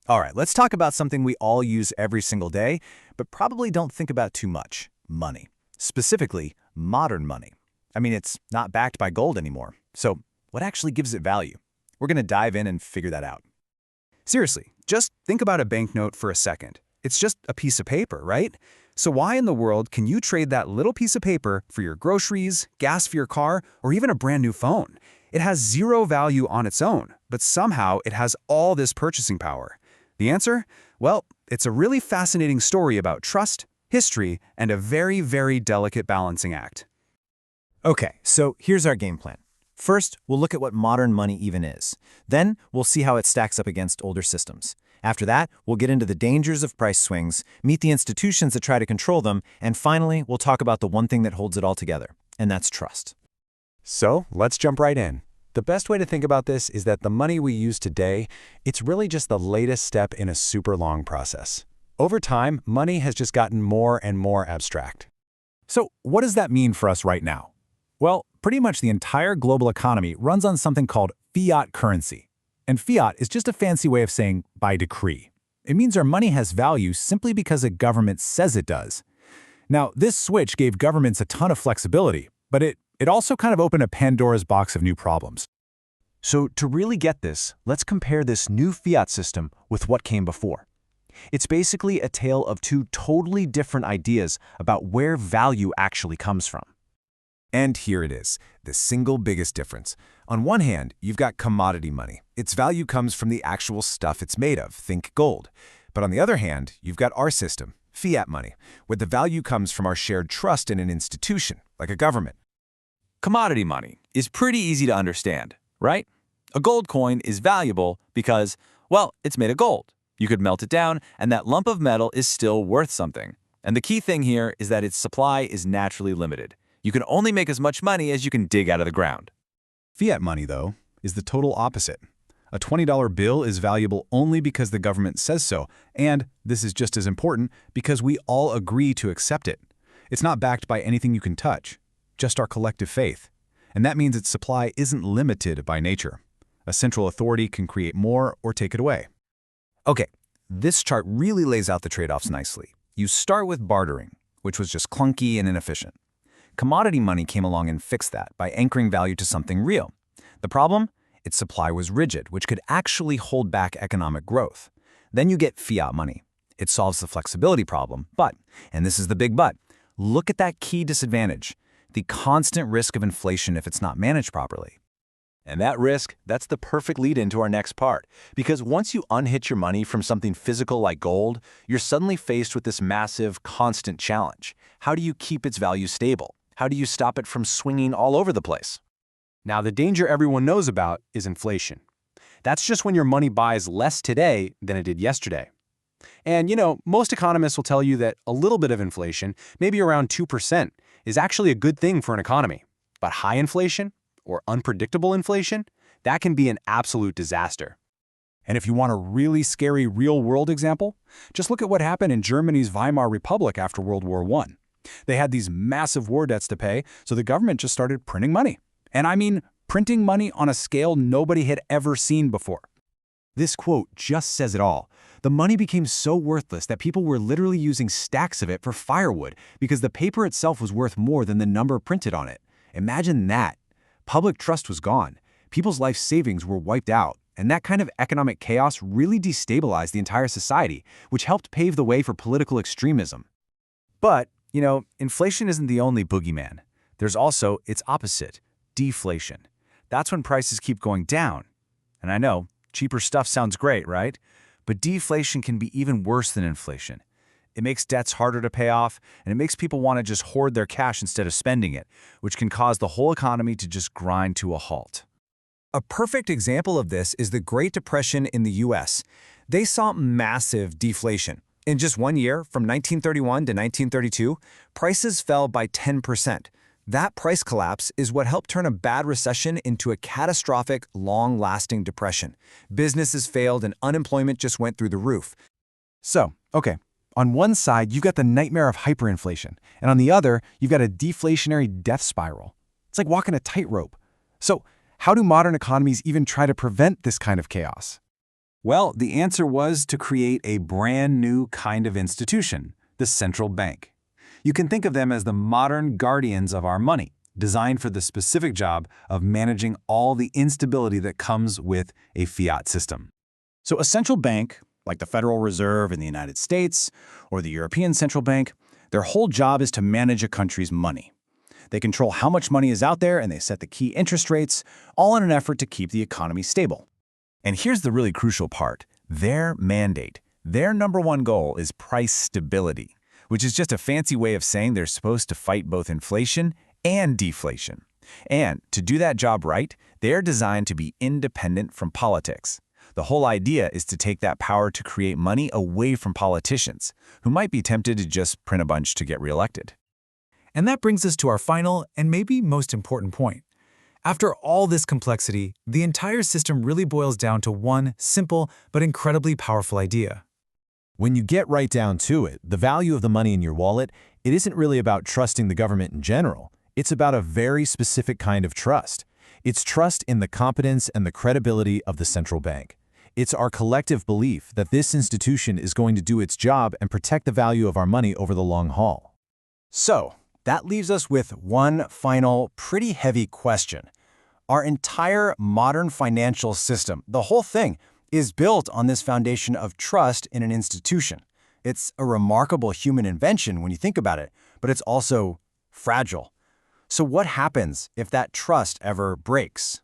All right, let's talk about something we all use every single day, but probably don't think about too much: money. Specifically, modern money. I mean, it's not backed by gold anymore. So, what actually gives it value? We're going to dive in and figure that out. Seriously, just think about a banknote for a second. It's just a piece of paper, right? So why in the world can you trade that little piece of paper for your groceries, gas for your car, or even a brand new phone? It has zero value on its own, but somehow it has all this purchasing power. The answer? Well, it's a really fascinating story about trust, history, and a very, very delicate balancing act. Okay, so here's our game plan. First, we'll look at what modern money even is. Then, we'll see how it stacks up against older systems. After that, we'll get into the dangers of price swings, meet the institutions that try to control them, and finally, we'll talk about the one thing that holds it all together, and that's trust. So, let's jump right in. The best way to think about this is that the money we use today, it's really just the latest step in a super long process. Over time, money has just gotten more and more abstract. So what does that mean for us right now? Well, pretty much the entire global economy runs on something called fiat currency. And fiat is just a fancy way of saying by decree. It means our money has value simply because a government says it does. Now, this switch gave governments a ton of flexibility, but it also kind of opened a Pandora's box of new problems. So to really get this, let's compare this new fiat system with what came before. It's basically a tale of two totally different ideas about where value actually comes from. And here it is, the single biggest difference. On one hand, you've got commodity money. Its value comes from the actual stuff it's made of, think gold. But on the other hand, you've got our system, fiat money, where the value comes from our shared trust in an institution, like a government. Commodity money is pretty easy to understand, right? A gold coin is valuable because, well, it's made of gold. You could melt it down, and that lump of metal is still worth something. And the key thing here is that its supply is naturally limited. You can only make as much money as you can dig out of the ground. Fiat money, though, is the total opposite. A $20 bill is valuable only because the government says so, and, this is just as important, because we all agree to accept it. It's not backed by anything you can touch, just our collective faith. And that means its supply isn't limited by nature. A central authority can create more or take it away. Okay, this chart really lays out the trade-offs nicely. You start with bartering, which was just clunky and inefficient. Commodity money came along and fixed that by anchoring value to something real. The problem? Its supply was rigid, which could actually hold back economic growth. Then you get fiat money. It solves the flexibility problem, but, and this is the big but, look at that key disadvantage: the constant risk of inflation if it's not managed properly. And that risk, that's the perfect lead into our next part. Because once you unhitch your money from something physical like gold, you're suddenly faced with this massive, constant challenge. How do you keep its value stable? How do you stop it from swinging all over the place? Now, the danger everyone knows about is inflation. That's just when your money buys less today than it did yesterday. And, most economists will tell you that a little bit of inflation, maybe around 2%, is actually a good thing for an economy. But high inflation, or unpredictable inflation, that can be an absolute disaster. And if you want a really scary real-world example, just look at what happened in Germany's Weimar Republic after World War I. They had these massive war debts to pay, so the government just started printing money. And I mean, printing money on a scale nobody had ever seen before. This quote just says it all. The money became so worthless that people were literally using stacks of it for firewood because the paper itself was worth more than the number printed on it. Imagine that. Public trust was gone. People's life savings were wiped out. And that kind of economic chaos really destabilized the entire society, which helped pave the way for political extremism. But, inflation isn't the only boogeyman. There's also its opposite, deflation. That's when prices keep going down. And I know, cheaper stuff sounds great, right? But deflation can be even worse than inflation. It makes debts harder to pay off, and it makes people want to just hoard their cash instead of spending it, which can cause the whole economy to just grind to a halt. A perfect example of this is the Great Depression in the US. They saw massive deflation. In just 1 year, from 1931 to 1932, prices fell by 10%. That price collapse is what helped turn a bad recession into a catastrophic, long-lasting depression. Businesses failed and unemployment just went through the roof. So, okay, on one side, you've got the nightmare of hyperinflation, and on the other, you've got a deflationary death spiral. It's like walking a tightrope. So, how do modern economies even try to prevent this kind of chaos? Well, the answer was to create a brand new kind of institution, the central bank. You can think of them as the modern guardians of our money, designed for the specific job of managing all the instability that comes with a fiat system. So a central bank, like the Federal Reserve in the United States or the European Central Bank, their whole job is to manage a country's money. They control how much money is out there and they set the key interest rates, all in an effort to keep the economy stable. And here's the really crucial part. Their mandate, their number one goal is price stability, which is just a fancy way of saying they're supposed to fight both inflation and deflation. And to do that job right, they're designed to be independent from politics. The whole idea is to take that power to create money away from politicians, who might be tempted to just print a bunch to get reelected. And that brings us to our final and maybe most important point. After all this complexity, the entire system really boils down to one simple but incredibly powerful idea. When you get right down to it, the value of the money in your wallet, it isn't really about trusting the government in general. It's about a very specific kind of trust. It's trust in the competence and the credibility of the central bank. It's our collective belief that this institution is going to do its job and protect the value of our money over the long haul. So, that leaves us with one final, pretty heavy question. Our entire modern financial system, the whole thing, is built on this foundation of trust in an institution. It's a remarkable human invention when you think about it, but it's also fragile. So what happens if that trust ever breaks?